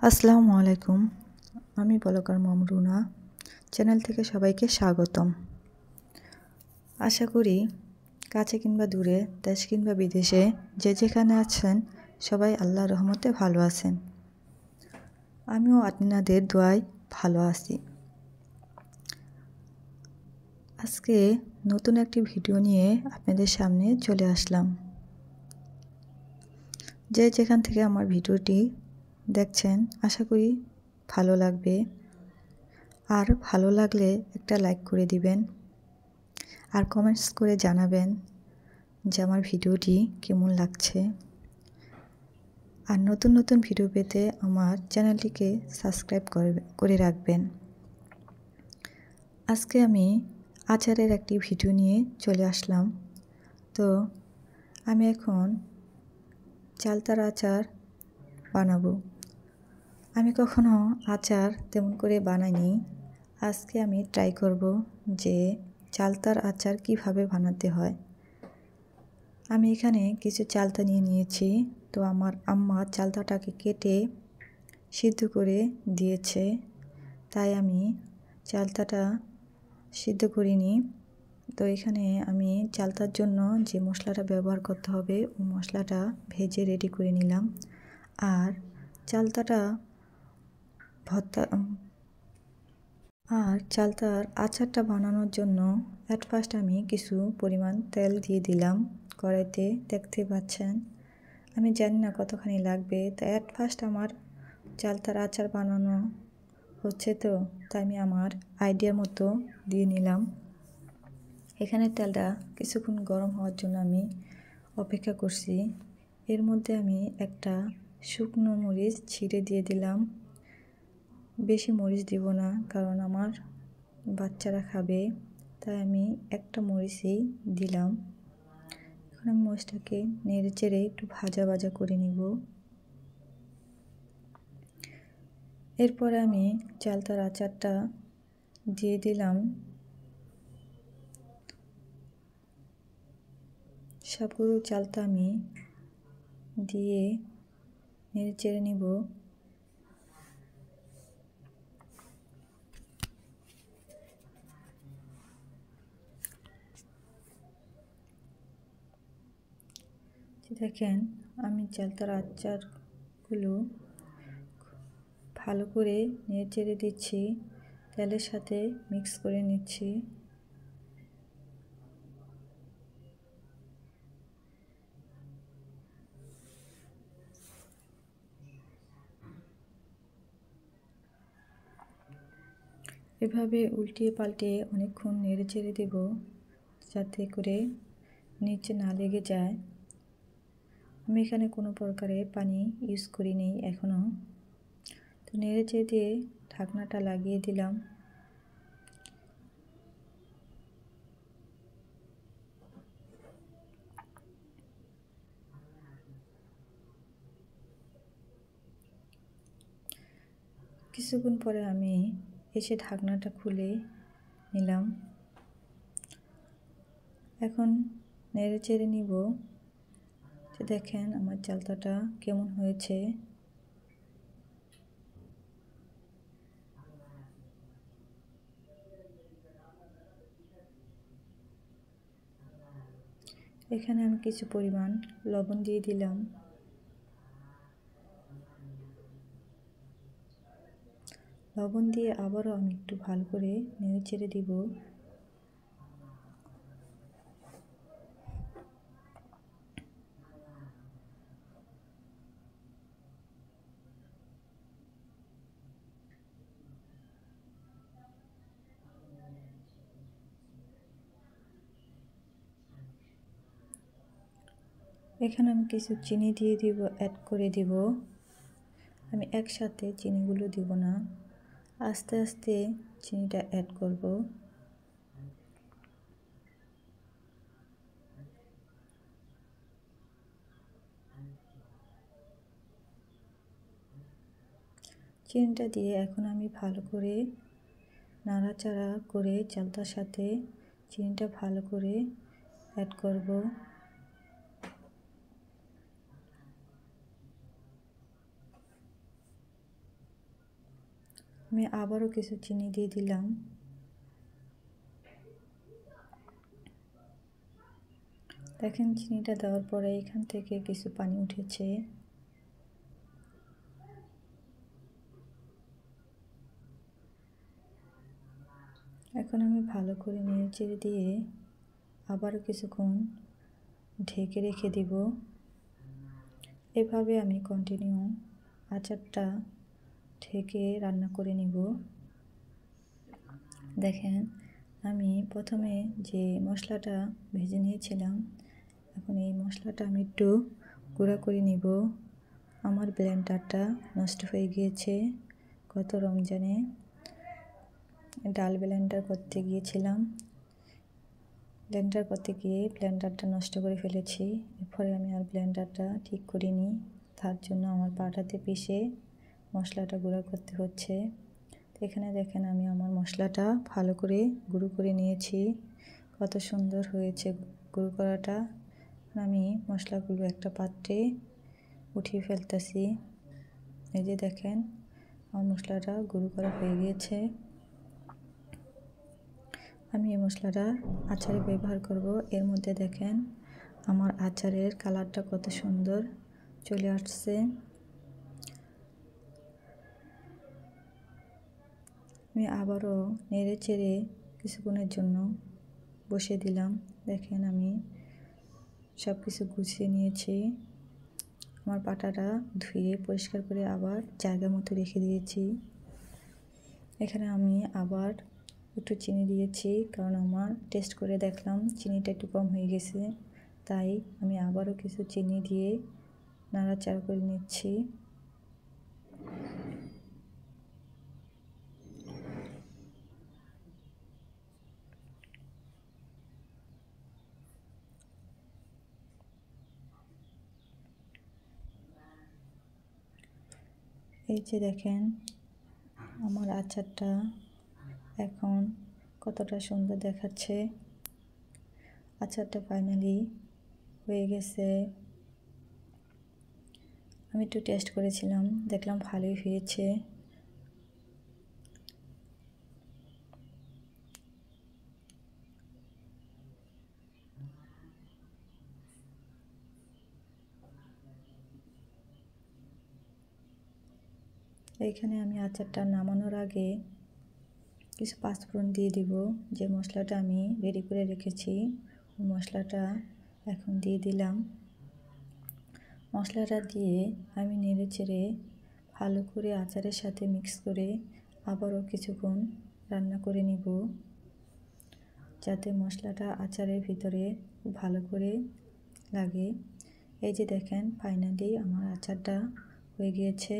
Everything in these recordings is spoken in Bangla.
আসসালামু আলাইকুম। আমি বলকার মম রুনা চ্যানেল থেকে সবাইকে স্বাগতম। আশা করি কাছে কিংবা দূরে, দেশ কিংবা বিদেশে যে যেখানে আছেন সবাই আল্লাহর রহমতে ভালো আছেন। আমিও আপনাদের দোয়ায় ভালো আছি। আজকে নতুন একটি ভিডিও নিয়ে আপনাদের সামনে চলে আসলাম। যে যেখান থেকে আমার ভিডিওটি দেখছেন আশা করি ভালো লাগবে। আর ভালো লাগলে একটা লাইক করে দিবেন আর কমেন্টস করে জানাবেন যে আমার ভিডিওটি কেমন লাগছে। আর নতুন নতুন ভিডিও পেতে আমার চ্যানেলটিকে সাবস্ক্রাইব করে রাখবেন। আজকে আমি আচারের একটি ভিডিও নিয়ে চলে আসলাম। তো আমি এখন চালতার আচার বানাবো। আমি কখনো আচার তেমন করে বানাইনি। আজকে আমি ট্রাই করব যে চালতার আচার কিভাবে বানাতে হয়। আমি এখানে কিছু চালতা নিয়ে নিয়েছি। তো আমার আম্মা চালতাটাকে কেটে সিদ্ধ করে দিয়েছে, তাই আমি চালতাটা সিদ্ধ করিনি। তো এখানে আমি চালতার জন্য যে মশলাটা ব্যবহার করতে হবে ওই মশলাটা ভেজে রেডি করে নিলাম। আর চালতাটা চালতার আচারটা বানানোর জন্য অ্যাট ফার্স্ট আমি কিছু পরিমাণ তেল দিয়ে দিলাম কড়াইতে। দেখতে পাচ্ছেন, আমি জানি না কতখানি লাগবে। তো অ্যাট ফার্স্ট আমার চালতার আচার বানানো হচ্ছে, তো তাই আমি আমার আইডিয়া মতো দিয়ে নিলাম। এখানে তেলটা কিছুক্ষণ গরম হওয়ার জন্য আমি অপেক্ষা করছি। এর মধ্যে আমি একটা শুকনো মরিচ ছিঁড়ে দিয়ে দিলাম। বেশি মরিচ দিব না, কারণ আমার বাচ্চারা খাবে, তাই আমি একটা মরিচই দিলাম। এখন আমি মরিচটাকে নেড়ে চেড়ে একটু ভাজা ভাজা করে নিব। এরপরে আমি চালতার আচারটা দিয়ে দিলাম। সবগুলো চালতা আমি দিয়ে নেড়ে চেড়ে নিব। দেখেন, আমি চালতার আচারগুলো ভালো করে নেড়ে চেড়ে দিচ্ছি, তেলের সাথে মিক্স করে নিচ্ছি। এভাবে উল্টিয়ে পাল্টে অনেকক্ষণ নেড়ে চেড়ে দেব, যাতে করে নিচে না লেগে যায়। আমি এখানে কোনো প্রকারে পানি ইউজ করিনি এখনও। তো নেড়ে চেড়ে দিয়ে ঢাকনাটা লাগিয়ে দিলাম। কিছুক্ষণ পরে আমি এসে ঢাকনাটা খুলে নিলাম। এখন নেড়ে চেড়ে নিব। দেখেন আমার চালতাটা কেমন হয়েছে। এখানে আমি কিছু পরিমাণ লবণ দিয়ে দিলাম। লবণ দিয়ে আবারও আমি একটু ভালো করে নেড়ে চেড়ে দিব। এখানে আমি কিছু চিনি দিয়ে দিব, অ্যাড করে দিব। আমি একসাথে চিনিগুলো দিব না, আস্তে আস্তে চিনিটা অ্যাড করব। চিনিটা দিয়ে এখন আমি ভালো করে নাড়াচাড়া করে চালতার সাথে চিনিটা ভালো করে অ্যাড করব। আমি আবারও কিছু চিনি দিয়ে দিলাম। দেখেন চিনিটা দেওয়ার পরে এখান থেকে কিছু পানি উঠেছে। এখন আমি ভালো করে নেড়েচেড়ে দিয়ে আবারও কিছুক্ষণ ঢেকে রেখে দিব। এভাবে আমি কন্টিনিউ আচারটা ঢেকে রান্না করে নিব। দেখেন আমি প্রথমে যে মশলাটা ভেজে নিয়েছিলাম, এখন এই মশলাটা আমি একটু গুঁড়া করে নিব। আমার ব্লেন্ডারটা নষ্ট হয়ে গিয়েছে। গত রমজানে ডাল ব্লেন্ডার করতে গিয়েছিলাম, ব্লেন্ডার করতে গিয়ে ব্লেন্ডারটা নষ্ট করে ফেলেছি। এরপরে আমি আর ব্লেন্ডারটা ঠিক করিনি, তার জন্য আমার পাটাতে পিষে মশলাটা গুঁড়া করতে হচ্ছে। এখানে দেখেন আমি আমার মশলাটা ভালো করে গুঁড়ো করে নিয়েছি। কত সুন্দর হয়েছে গুঁড়ো করাটা। আমি মশলাগুলো একটা পাত্রে উঠিয়ে ফেলতেছি। এই যে দেখেন আমার মশলাটা গুঁড়ো করা হয়ে গিয়েছে। আমি এই মশলাটা আচারে ব্যবহার করব। এর মধ্যে দেখেন আমার আচারের কালারটা কত সুন্দর চলে আসছে। আমি আবারও নেড়ে চেড়ে কিছুক্ষণের জন্য বসিয়ে দিলাম। দেখেন আমি সব কিছু গুছিয়ে নিয়েছি। আমার পাটাটা ধুয়ে পরিষ্কার করে আবার জায়গা মতো রেখে দিয়েছি। এখানে আমি আবার একটু চিনি দিয়েছি, কারণ আমার টেস্ট করে দেখলাম চিনিটা একটু কম হয়ে গেছে, তাই আমি আবারও কিছু চিনি দিয়ে নাড়াচাড়া করে নিচ্ছি। এই যে দেখেন আমার আচারটা এখন কতটা সুন্দর দেখাচ্ছে। আচারটা ফাইনালি হয়ে গেছে। আমি একটু টেস্ট করেছিলাম, দেখলাম ভালোই হয়েছে। এইখানে আমি আচারটা নামানোর আগে কিছু পাঁচফোড়ন দিয়ে দিব। যে মশলাটা আমি রেডি করে রেখেছি ওই মশলাটা এখন দিয়ে দিলাম। মশলাটা দিয়ে আমি নেড়ে চেড়ে ভালো করে আচারের সাথে মিক্স করে আবারও কিছুক্ষণ রান্না করে নিব, যাতে মশলাটা আচারের ভিতরে খুব ভালো করে লাগে। এই যে দেখেন ফাইনালি আমার আচারটা হয়ে গিয়েছে।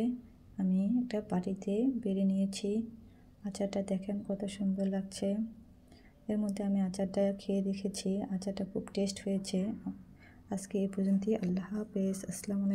আমি একটা বাটিতে বেড়ে নিয়েছি। আচারটা দেখেন কত সুন্দর লাগছে। এর মধ্যে আমি আচারটা খেয়ে দেখেছি, আচারটা খুব টেস্ট হয়েছে। আজকে এই পর্যন্তই। আল্লাহ হাফেজ। আসসালামু আলাইকুম।